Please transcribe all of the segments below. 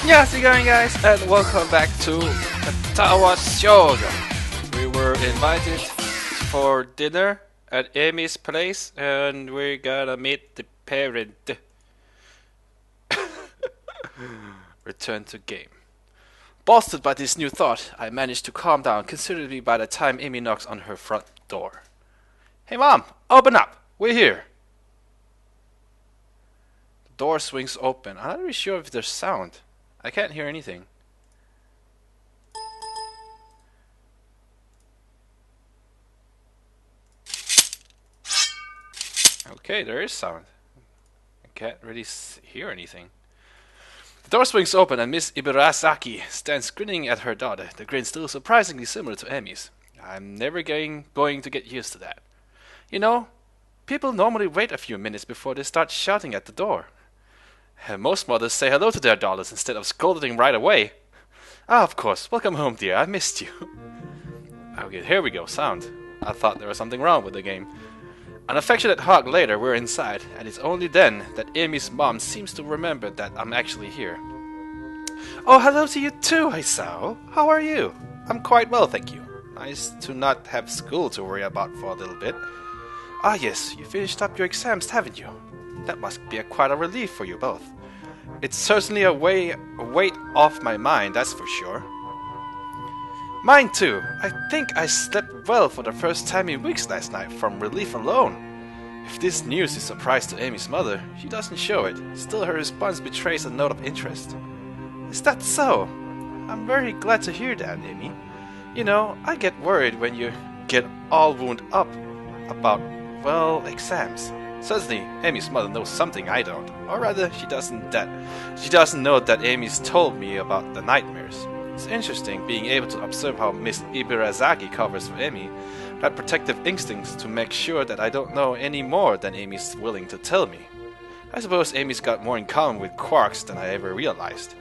How's it going, guys? And welcome back to Katawa Shoujo. We were invited for dinner at Amy's place, and we're gonna meet the parent. Return to game. Bolstered by this new thought, I managed to calm down considerably by the time Amy knocks on her front door. Hey Mom, open up! We're here! The door swings open. I'm not really sure if there's sound. I can't hear anything. Okay, there is sound. I can't really hear anything. The door swings open and Miss Ibarasaki stands grinning at her daughter, the grin still surprisingly similar to Emmy's. I'm never going to get used to that. You know, people normally wait a few minutes before they start shouting at the door. Most mothers say hello to their daughters instead of scolding right away. Ah, of course. Welcome home, dear. I missed you. Okay, here we go. Sound. I thought there was something wrong with the game. An affectionate hug later, we're inside, and it's only then that Amy's mom seems to remember that I'm actually here. Oh, hello to you too, Hisao. How are you? I'm quite well, thank you. Nice to not have school to worry about for a little bit. Ah, yes. You finished up your exams, haven't you? That must be quite a relief for you both. It's certainly a weight off my mind, that's for sure. Mine too. I think I slept well for the first time in weeks last night from relief alone. If this news is a surprise to Amy's mother, she doesn't show it. Still, her response betrays a note of interest. Is that so? I'm very glad to hear that, Amy. You know, I get worried when you get all wound up about, well, exams. Certainly, Amy's mother knows something I don't, or rather, she doesn't know that Amy's told me about the nightmares. It's interesting being able to observe how Miss Ibarasaki covers for Amy, that protective instincts to make sure that I don't know any more than Amy's willing to tell me. I suppose Amy's got more in common with quarks than I ever realized.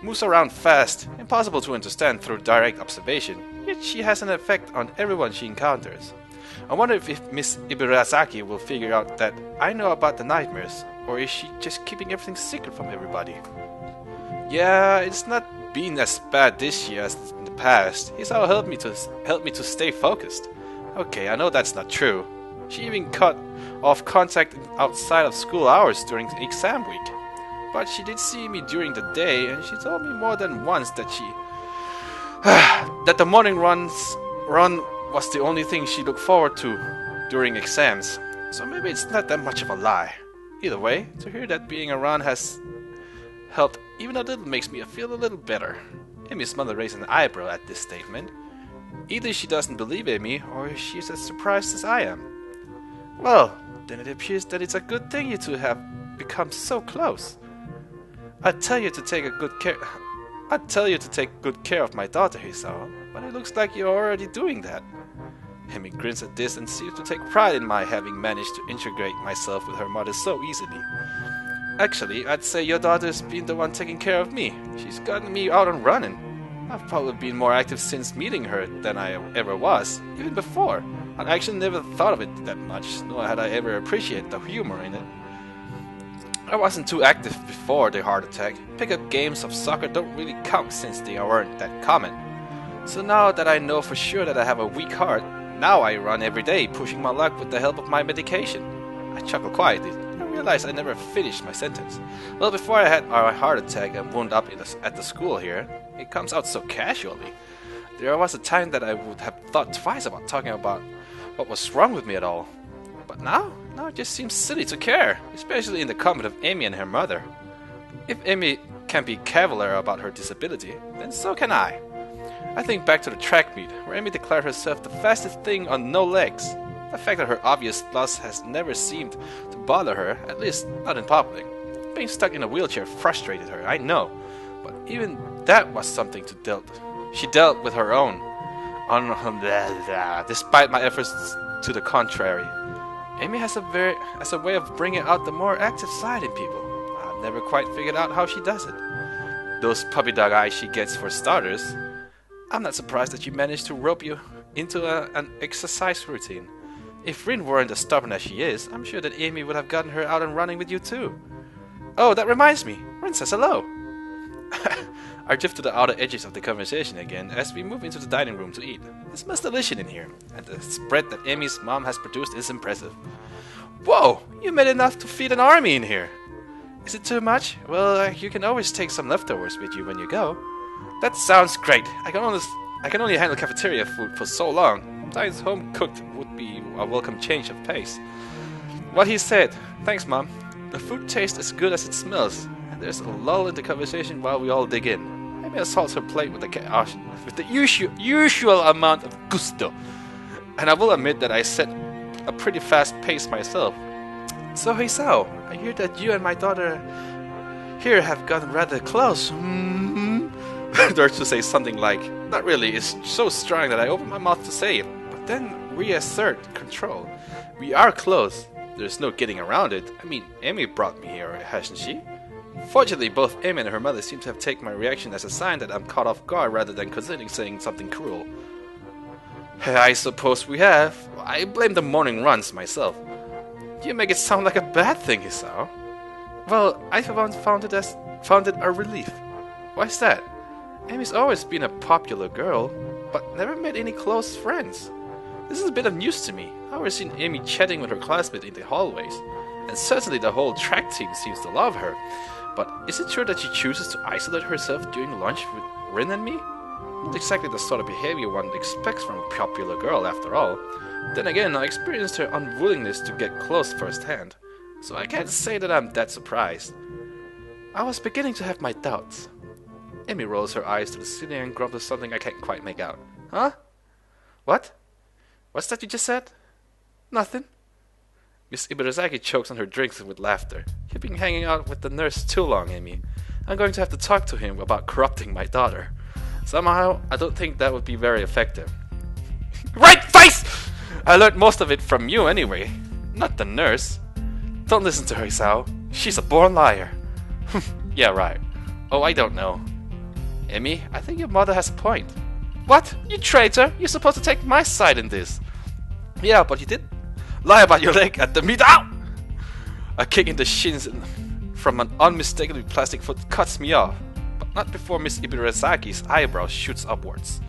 Moves around fast, impossible to understand through direct observation, yet she has an effect on everyone she encounters. I wonder if Miss Ibarasaki will figure out that I know about the nightmares, or is she just keeping everything secret from everybody? Yeah, it's not been as bad this year as in the past. He's all helped me to stay focused. Okay, I know that's not true. She even cut off contact outside of school hours during the exam week. But she did see me during the day, and she told me more than once that that the morning run was the only thing she looked forward to during exams, so maybe it's not that much of a lie. Either way, to hear that being around has helped even a little makes me feel a little better. Amy's mother raised an eyebrow at this statement. Either she doesn't believe Amy, or she's as surprised as I am. Well, then it appears that it's a good thing you two have become so close. I'd tell you to take good care of my daughter, Hisao, but it looks like you're already doing that. Amy grins at this and seems to take pride in my having managed to integrate myself with her mother so easily. Actually, I'd say your daughter's been the one taking care of me. She's gotten me out and running. I've probably been more active since meeting her than I ever was, even before. I actually never thought of it that much, nor had I ever appreciated the humor in it. I wasn't too active before the heart attack. Pick-up games of soccer don't really count since they weren't that common. So now that I know for sure that I have a weak heart, now I run every day, pushing my luck with the help of my medication. I chuckle quietly. I realize I never finished my sentence. Well, before I had our heart attack and wound up at the school here, it comes out so casually. There was a time that I would have thought twice about talking about what was wrong with me at all. But now it just seems silly to care, especially in the comment of Amy and her mother. If Amy can be cavalier about her disability, then so can I. I think back to the track meet, where Amy declared herself the fastest thing on no legs. The fact that her obvious loss has never seemed to bother her, at least not in public. Being stuck in a wheelchair frustrated her, I know, but even that was something she dealt with her own. Despite my efforts to the contrary. Amy has a way of bringing out the more active side in people. I've never quite figured out how she does it. Those puppy dog eyes she gets for starters. I'm not surprised that she managed to rope you into an exercise routine. If Rin weren't as stubborn as she is, I'm sure that Amy would have gotten her out and running with you too. Oh, that reminds me. Rin says hello. I drift to the outer edges of the conversation again as we move into the dining room to eat. It smells delicious in here, and the spread that Amy's mom has produced is impressive. Whoa! You made enough to feed an army in here! Is it too much? Well, you can always take some leftovers with you when you go. That sounds great. I can only handle cafeteria food for so long. Sometimes home cooked would be a welcome change of pace. What he said. Thanks, Mom. The food tastes as good as it smells, and there's a lull in the conversation while we all dig in. Amy assaults her plate with the usual amount of gusto, and I will admit that I set a pretty fast pace myself. So hey Sao, I hear that you and my daughter here have gotten rather close. There's to say something like, not really, is so strong that I open my mouth to say it, but then reassert control. We are close. There's no getting around it. I mean, Amy brought me here, hasn't she? Fortunately, both Amy and her mother seem to have taken my reaction as a sign that I'm caught off guard rather than considering saying something cruel. I suppose we have. I blame the morning runs myself. You make it sound like a bad thing, Isao. Well, I for once found it a relief. Why's that? Amy's always been a popular girl, but never made any close friends. This is a bit of news to me. I've always seen Amy chatting with her classmates in the hallways, and certainly the whole track team seems to love her. But is it true that she chooses to isolate herself during lunch with Rin and me? Not exactly the sort of behavior one expects from a popular girl, after all. Then again, I experienced her unwillingness to get close firsthand, so I can't say that I'm that surprised. I was beginning to have my doubts. Amy rolls her eyes to the ceiling and grumbles something I can't quite make out. Huh? What? What's that you just said? Nothing. Miss Ibarasaki chokes on her drinks with laughter. You've been hanging out with the nurse too long, Amy. I'm going to have to talk to him about corrupting my daughter. Somehow, I don't think that would be very effective. Right face! I learned most of it from you anyway. Not the nurse. Don't listen to her, Isao. She's a born liar. Yeah, right. Oh, I don't know. Amy, I think your mother has a point. What? You traitor! You're supposed to take my side in this. Yeah, but you did lie about your leg at the meet. Ow! A kick in the shins from an unmistakably plastic foot cuts me off, but not before Miss Ibarasaki's eyebrow shoots upwards.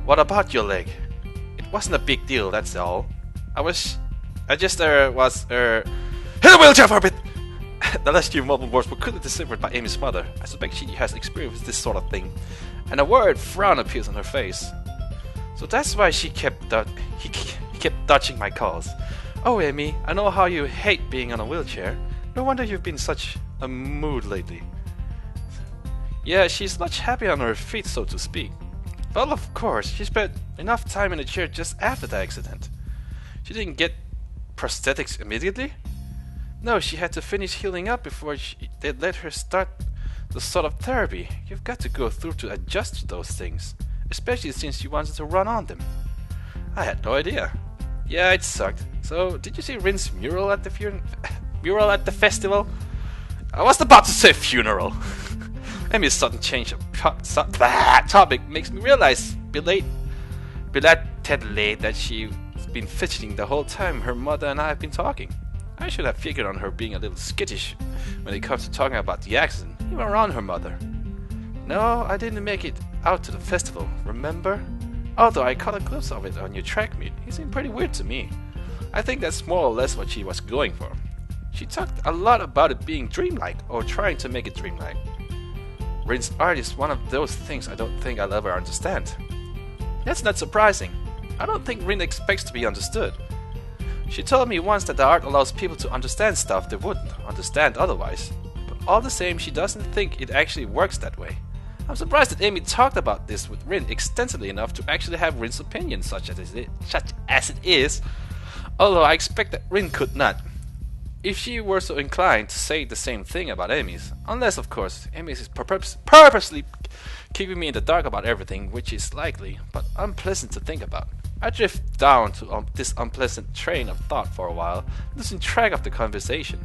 What about your leg? It wasn't a big deal, that's all. I just was hit the wheelchair for a bit! The last few mumbled words were quickly deciphered by Amy's mother. I suspect she has experienced this sort of thing, and a worried frown appears on her face. So that's why he kept dodging my calls. Oh, Amy, I know how you hate being on a wheelchair. No wonder you've been in such a mood lately. Yeah, she's much happier on her feet, so to speak. Well, of course, she spent enough time in the chair just after the accident. She didn't get prosthetics immediately? No, she had to finish healing up before they let her start the sort of therapy you've got to go through to adjust to those things, especially since you wanted to run on them. I had no idea. Yeah, it sucked. So, did you see Rin's mural at the festival? I was about to say funeral. Amy's sudden change of topic makes me realize belatedly that she's been fidgeting the whole time her mother and I have been talking. I should have figured on her being a little skittish when it comes to talking about the accident, even around her mother. No, I didn't make it out to the festival, remember? Although I caught a glimpse of it on your track meet, he seemed pretty weird to me. I think that's more or less what she was going for. She talked a lot about it being dreamlike, or trying to make it dreamlike. Rin's art is one of those things I don't think I'll ever understand. That's not surprising. I don't think Rin expects to be understood. She told me once that the art allows people to understand stuff they wouldn't understand otherwise. But all the same, she doesn't think it actually works that way. I'm surprised that Amy talked about this with Rin extensively enough to actually have Rin's opinion such as it is, although I expect that Rin could not. If she were so inclined to say the same thing about Amy's, unless of course Amy's is purposely keeping me in the dark about everything, which is likely, but unpleasant to think about. I drift down to this unpleasant train of thought for a while, losing track of the conversation.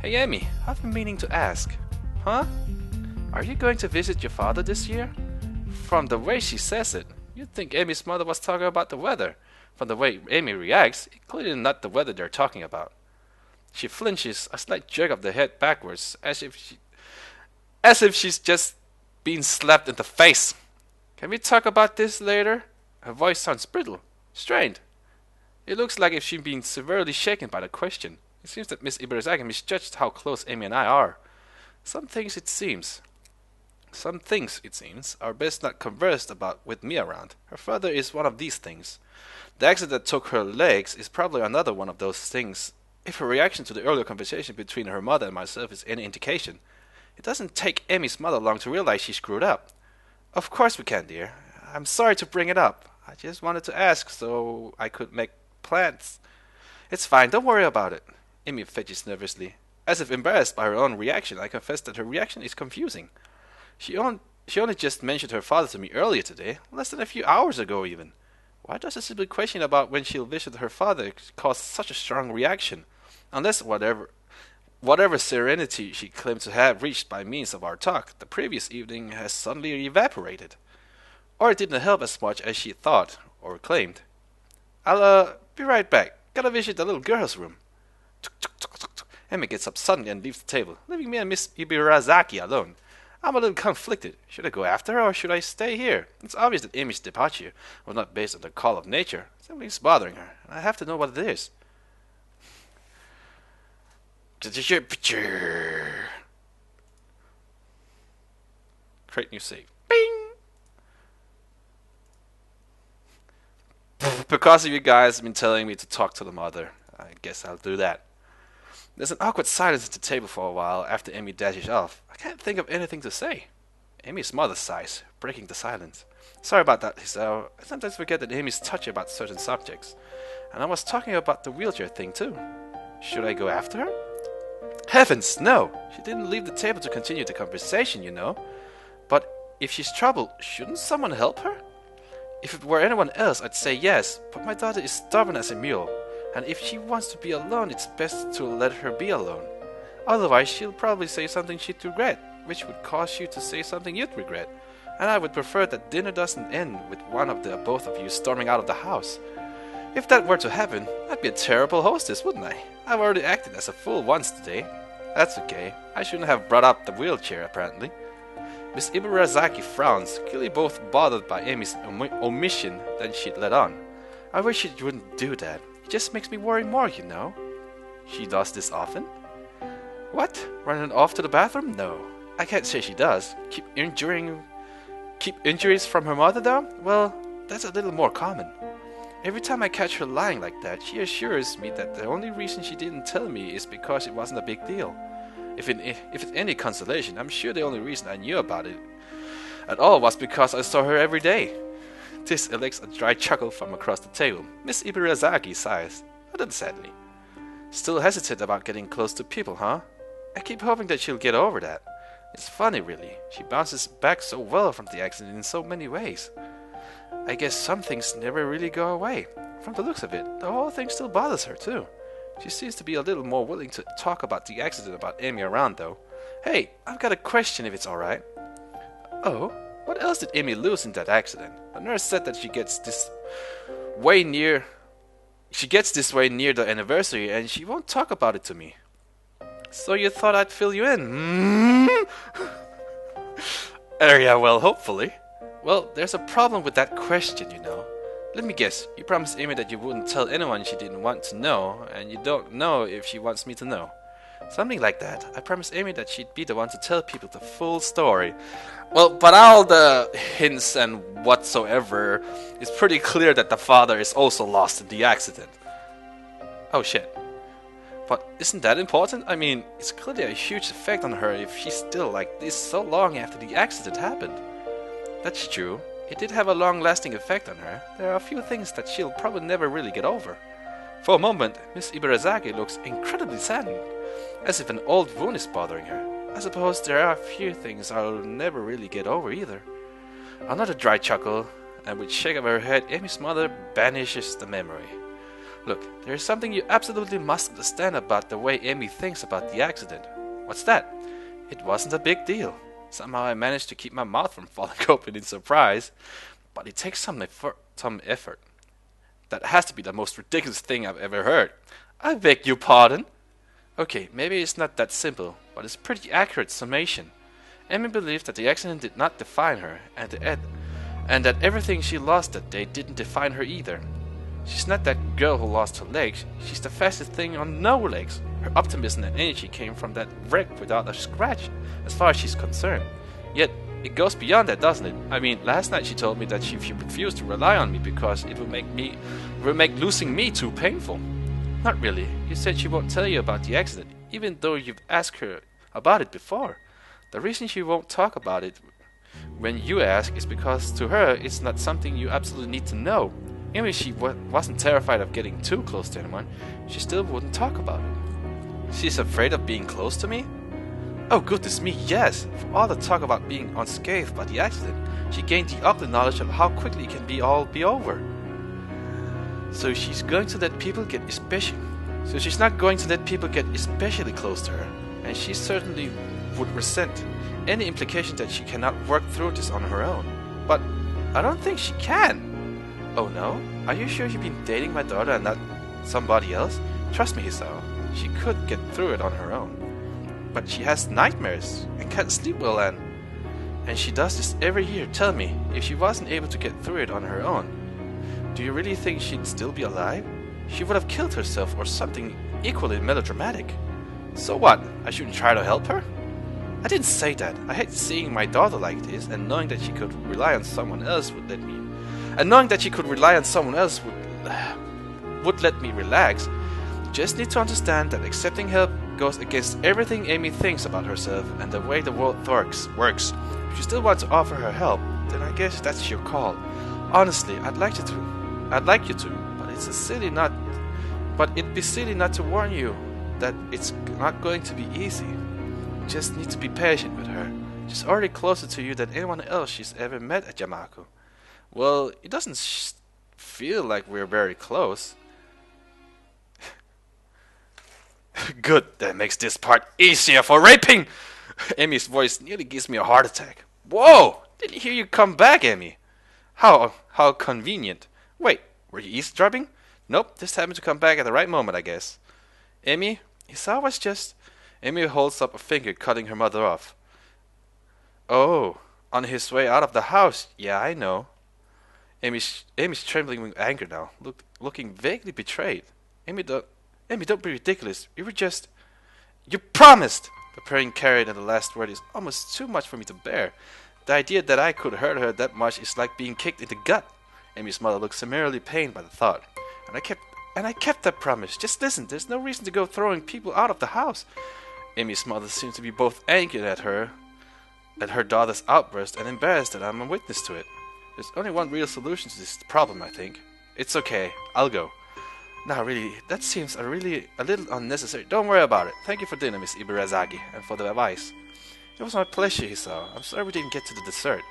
Hey Amy, I've been meaning to ask. Huh? Are you going to visit your father this year? From the way she says it, you'd think Amy's mother was talking about the weather. From the way Amy reacts, it's clearly not the weather they're talking about. She flinches, a slight jerk of the head backwards, as if she's just being slapped in the face. Can we talk about this later? Her voice sounds brittle, strained. It looks like if she's been severely shaken by the question. It seems that Miss Ibarasaki misjudged how close Amy and I are. Some things, it seems, are best not conversed about with me around. Her father is one of these things. The accident that took her legs is probably another one of those things. If her reaction to the earlier conversation between her mother and myself is any indication, it doesn't take Amy's mother long to realize she screwed up. Of course we can, dear. I'm sorry to bring it up. I just wanted to ask so I could make plans. It's fine, don't worry about it. Amy fidgets nervously. As if embarrassed by her own reaction, I confess that her reaction is confusing. She only just mentioned her father to me earlier today, less than a few hours ago even. Why does a simple question about when she'll visit her father cause such a strong reaction? Unless whatever serenity she claimed to have reached by means of our talk the previous evening has suddenly evaporated. Or it didn't help as much as she thought, or claimed. I'll be right back. Gotta visit the little girl's room. Emma gets up suddenly and leaves the table, leaving me and Miss Ibarasaki alone. I'm a little conflicted. Should I go after her or should I stay here? It's obvious that Amy's departure was not based on the call of nature. Something's bothering her, and I have to know what it is. Create new save. Bing! Because of you guys have been telling me to talk to the mother, I guess I'll do that. There's an awkward silence at the table for a while after Amy dashes off. I can't think of anything to say. Amy's mother sighs, breaking the silence. Sorry about that, Lisa. I sometimes forget that Amy's touchy about certain subjects. And I was talking about the wheelchair thing too. Should I go after her? Heavens, no! She didn't leave the table to continue the conversation, you know. But if she's troubled, shouldn't someone help her? If it were anyone else, I'd say yes, but my daughter is stubborn as a mule. And if she wants to be alone, it's best to let her be alone. Otherwise, she'll probably say something she'd regret, which would cause you to say something you'd regret. And I would prefer that dinner doesn't end with one of the both of you storming out of the house. If that were to happen, I'd be a terrible hostess, wouldn't I? I've already acted as a fool once today. That's okay. I shouldn't have brought up the wheelchair, apparently. Miss Ibarasaki frowns, clearly both bothered by Amy's omission than she'd let on. I wish she wouldn't do that. It just makes me worry more, you know. She does this often? What? Running off to the bathroom? No. I can't say she does. Keep injuries from her mother, though? Well, that's a little more common. Every time I catch her lying like that, she assures me that the only reason she didn't tell me is because it wasn't a big deal. If it's any consolation, I'm sure the only reason I knew about it at all was because I saw her every day. This elicits a dry chuckle from across the table. Miss Ibarasaki sighs, a little sadly. Still hesitant about getting close to people, huh? I keep hoping that she'll get over that. It's funny, really. She bounces back so well from the accident in so many ways. I guess some things never really go away. From the looks of it, the whole thing still bothers her, too. She seems to be a little more willing to talk about the accident about Amy around, though. Hey, I've got a question if it's alright. Oh? What else did Amy lose in that accident? The nurse said that she gets this way near the anniversary and she won't talk about it to me. So you thought I'd fill you in? Yeah, well, hopefully. Well, there's a problem with that question, you know. Let me guess, you promised Amy that you wouldn't tell anyone she didn't want to know, and you don't know if she wants me to know. Something like that. I promised Amy that she'd be the one to tell people the full story. Well, but all the hints and whatsoever, it's pretty clear that the father is also lost in the accident. Oh shit. But isn't that important? I mean, it's clearly a huge effect on her if she's still like this so long after the accident happened. That's true. It did have a long-lasting effect on her. There are a few things that she'll probably never really get over. For a moment, Miss Ibarasaki looks incredibly saddened, as if an old wound is bothering her. I suppose there are a few things I'll never really get over either. Another dry chuckle, and with a shake of her head, Amy's mother banishes the memory. Look, there is something you absolutely must understand about the way Amy thinks about the accident. What's that? It wasn't a big deal. Somehow I managed to keep my mouth from falling open in surprise, but it takes some effort. That has to be the most ridiculous thing I've ever heard. I beg your pardon? Okay, maybe it's not that simple, but it's a pretty accurate summation. Amy believed that the accident did not define her, and that everything she lost that day didn't define her either. She's not that girl who lost her legs, she's the fastest thing on no legs. Her optimism and energy came from that wreck without a scratch, as far as she's concerned. Yet, it goes beyond that, doesn't it? I mean, last night she told me that she refused to rely on me because it would make losing me too painful. Not really. You said she won't tell you about the accident, even though you've asked her about it before. The reason she won't talk about it when you ask is because to her it's not something you absolutely need to know. Even if she wasn't terrified of getting too close to anyone, she still wouldn't talk about it. She's afraid of being close to me? Oh goodness me, yes! For all the talk about being unscathed by the accident, she gained the ugly knowledge of how quickly it can all be over. So she's not going to let people get especially close to her, and she certainly would resent any implication that she cannot work through this on her own. But I don't think she can. Oh no? Are you sure you've been dating my daughter and not somebody else? Trust me, Hisao, she could get through it on her own. But she has nightmares and can't sleep well, and she does this every year. Tell me, if she wasn't able to get through it on her own, do you really think she'd still be alive? She would have killed herself or something equally melodramatic. So what? I shouldn't try to help her? I didn't say that. I hate seeing my daughter like this, and knowing that she could rely on someone else would let me relax. You just need to understand that accepting help goes against everything Amy thinks about herself and the way the world works. If you still want to offer her help, then I guess that's your call. Honestly, I'd like you to, but it'd be silly not to warn you that it's not going to be easy. You just need to be patient with her. She's already closer to you than anyone else she's ever met at Yamaku. Well, it doesn't feel like we're very close. Good, that makes this part easier for raping! Amy's voice nearly gives me a heart attack. Whoa! Didn't hear you come back, Amy. How convenient. Wait, were you eavesdropping? Nope, just happened to come back at the right moment, I guess. Amy, Hisao was just... Amy holds up a finger, cutting her mother off. Oh, on his way out of the house. Yeah, I know. Amy's trembling with anger now, looking vaguely betrayed. Amy, don't be ridiculous. You were just... You promised! The purring carried and the last word is almost too much for me to bear. The idea that I could hurt her that much is like being kicked in the gut. Amy's mother looked summarily pained by the thought. And I kept that promise. Just listen, there's no reason to go throwing people out of the house. Amy's mother seems to be both angry at her daughter's outburst, and embarrassed that I'm a witness to it. There's only one real solution to this problem, I think. It's okay, I'll go. Now really, that seems a little unnecessary. Don't worry about it. Thank you for dinner, Miss Ibarazaki, and for the advice. It was my pleasure, Hisao. I'm sorry we didn't get to the dessert.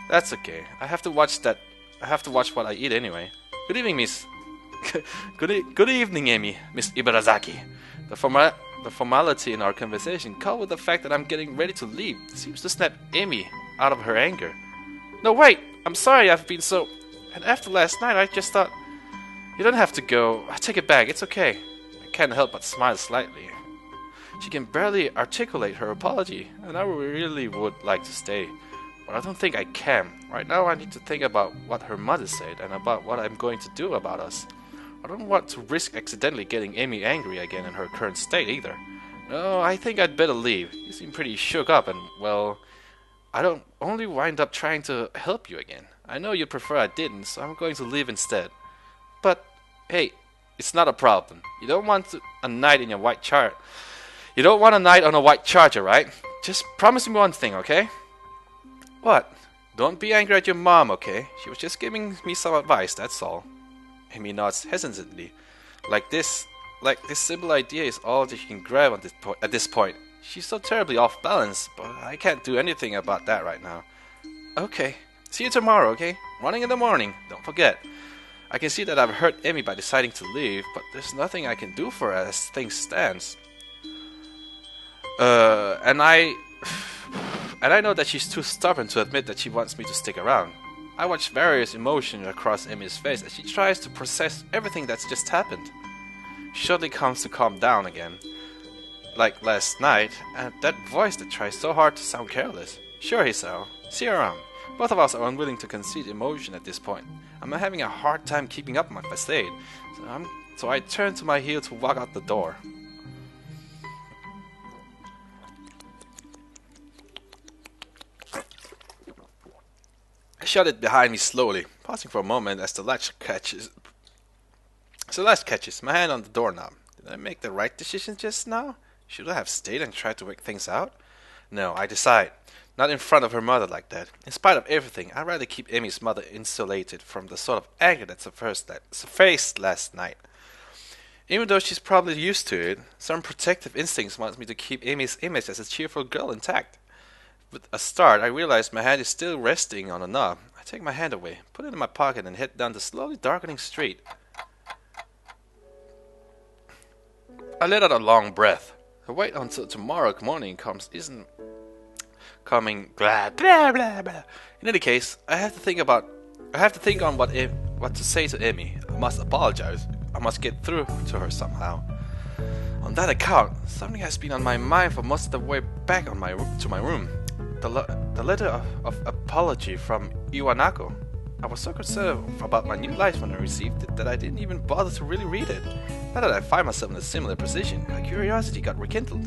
That's okay. I have to watch what I eat anyway. Good evening, Miss. Good evening, Amy, Miss Ibarazaki. The formality in our conversation, coupled with the fact that I'm getting ready to leave, seems to snap Amy out of her anger. No, wait! I'm sorry I've been so... And after last night, I just thought... You don't have to go. I take it back. It's okay. I can't help but smile slightly. She can barely articulate her apology, and I really would like to stay. But I don't think I can. Right now I need to think about what her mother said, and about what I'm going to do about us. I don't want to risk accidentally getting Amy angry again in her current state either. No, I think I'd better leave. You seem pretty shook up and, well... I don't only wind up trying to help you again. I know you'd prefer I didn't, so I'm going to leave instead. But, hey, it's not a problem. You don't want a night in your white chart. You don't want a night on a white charger, right? Just promise me one thing, okay? What? Don't be angry at your mom, okay? She was just giving me some advice, that's all. Amy nods hesitantly. Like this simple idea is all that she can grab at this point. She's so terribly off balance, but I can't do anything about that right now. Okay. See you tomorrow, okay? Running in the morning, don't forget. I can see that I've hurt Amy by deciding to leave, but there's nothing I can do for her as things stands. And I know that she's too stubborn to admit that she wants me to stick around. I watch various emotions across Amy's face as she tries to process everything that's just happened. She suddenly comes to calm down again. Like last night, and that voice that tries so hard to sound careless. Sure, Hisao. See you around. Both of us are unwilling to concede emotion at this point. I'm having a hard time keeping up my facade, so I turn to my heel to walk out the door. I shut it behind me slowly, pausing for a moment as the latch catches. My hand on the doorknob. Did I make the right decision just now? Should I have stayed and tried to work things out? No, I decide. Not in front of her mother like that. In spite of everything, I'd rather keep Emmy's mother insulated from the sort of anger that surfaced last night. Even though she's probably used to it, some protective instincts wants me to keep Amy's image as a cheerful girl intact. With a start, I realize my hand is still resting on the knob. I take my hand away, put it in my pocket, and head down the slowly darkening street. I let out a long breath. The wait until tomorrow morning isn't coming. Blah blah blah blah. In any case, I have to think on what to say to Emmy. I must apologize. I must get through to her somehow. On that account, something has been on my mind for most of the way back to my room. The letter of apology from Iwanako. I was so concerned about my new life when I received it that I didn't even bother to really read it. Now that I find myself in a similar position, my curiosity got rekindled.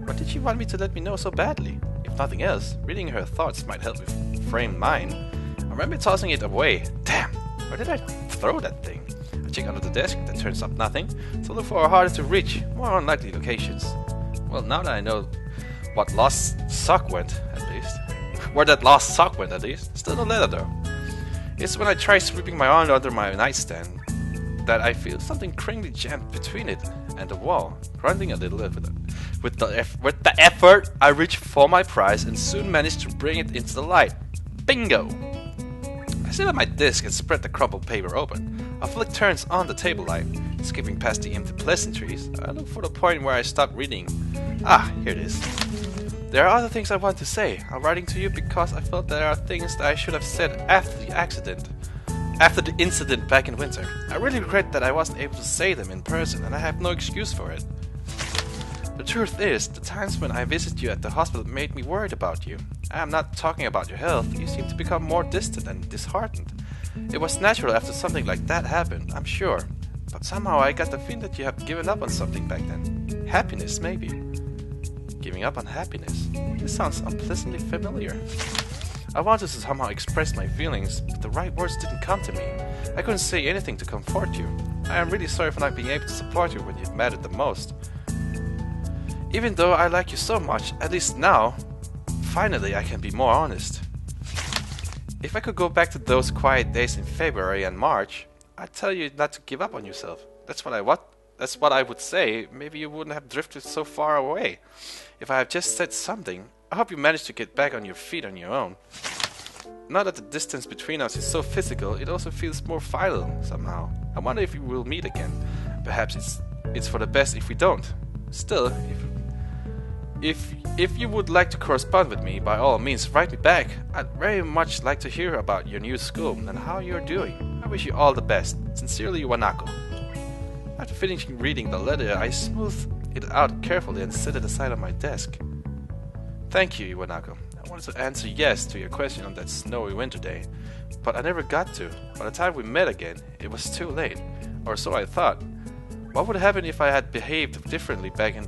What did she want me to let me know so badly? If nothing else, reading her thoughts might help me frame mine. I remember tossing it away. Damn, where did I throw that thing? I check under the desk, that turns up nothing, so look for harder to reach, more unlikely locations. Well, now that I know where that lost sock went, at least, still no letter though. It's when I try sweeping my arm under my nightstand that I feel something cringly jammed between it and the wall, grunting a little with the effort. I reach for my prize and soon manage to bring it into the light. Bingo! I sit at my desk and spread the crumpled paper open. A flick turns on the table light. Skipping past the empty pleasantries, I look for the point where I stop reading. Ah, here it is. There are other things I want to say. I'm writing to you because I felt there are things that I should have said after the incident back in winter. I really regret that I wasn't able to say them in person, and I have no excuse for it. The truth is, the times when I visited you at the hospital made me worried about you. I am not talking about your health. You seem to become more distant and disheartened. It was natural after something like that happened, I'm sure. But somehow I got the feeling that you have given up on something back then. Happiness, maybe. Giving up on happiness. This sounds unpleasantly familiar. I wanted to somehow express my feelings, but the right words didn't come to me. I couldn't say anything to comfort you. I am really sorry for not being able to support you when it mattered the most. Even though I like you so much, at least now, finally I can be more honest. If I could go back to those quiet days in February and March, I'd tell you not to give up on yourself. That's what I would say. Maybe you wouldn't have drifted so far away. If I have just said something, I hope you manage to get back on your feet on your own. Now that the distance between us is so physical, it also feels more vital somehow. I wonder if we will meet again. Perhaps it's for the best if we don't. Still, if you would like to correspond with me, by all means write me back. I'd very much like to hear about your new school and how you're doing. I wish you all the best. Sincerely, Wanako. After finishing reading the letter, I smoothed it out carefully and set it aside on my desk. Thank you, Iwanako. I wanted to answer yes to your question on that snowy winter day, but I never got to. By the time we met again, it was too late, or so I thought. What would happen if I had behaved differently back in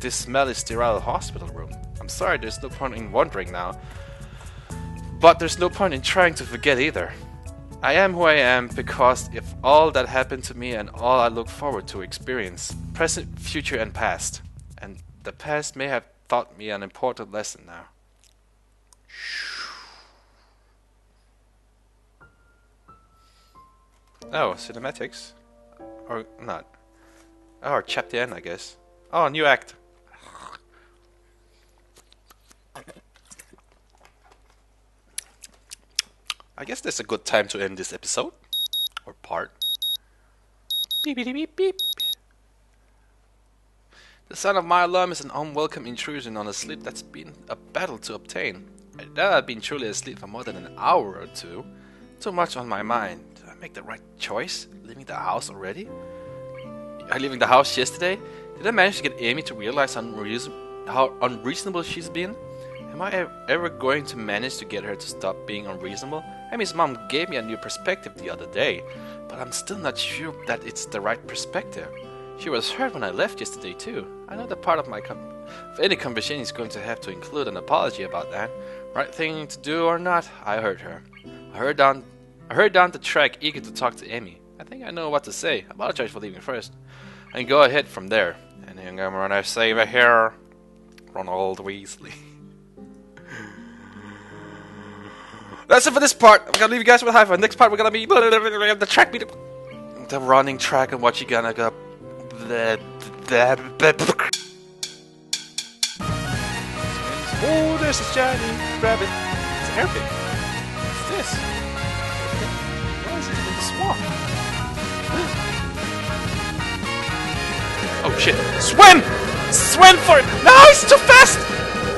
this smelly, sterile hospital room? I'm sorry, there's no point in wondering now, but there's no point in trying to forget either. I am who I am because of all that happened to me and all I look forward to experience, present, future, and past. And the past may have taught me an important lesson now. Oh, cinematics? Or not? Oh, chapter end, I guess. Oh, new act. I guess that's a good time to end this episode. Or part. Beep beep beep beep. The sound of my alarm is an unwelcome intrusion on a sleep that's been a battle to obtain. I've been truly asleep for more than an hour or two. Too much on my mind. Did I make the right choice? Leaving the house already? Leaving the house yesterday? Did I manage to get Amy to realize how unreasonable she's been? Am I ever going to manage to get her to stop being unreasonable? Amy's mom gave me a new perspective the other day, but I'm still not sure that it's the right perspective. She was hurt when I left yesterday too. I know that part of any conversation is going to have to include an apology about that. Right thing to do or not, I heard her. I heard down the track, eager to talk to Amy. I think I know what to say. Apologize for leaving first, and go ahead from there. And I'm gonna save a hair, Ronald Weasley. That's it for this part. I'm gonna leave you guys with a high five. Next part, we're gonna be the track, the running track, and what you gonna go. Oh, there's a shiny rabbit. It's a hairpin. What's this? What is it in the swamp? Oh shit! Swim! Swim for it! No, it's too fast!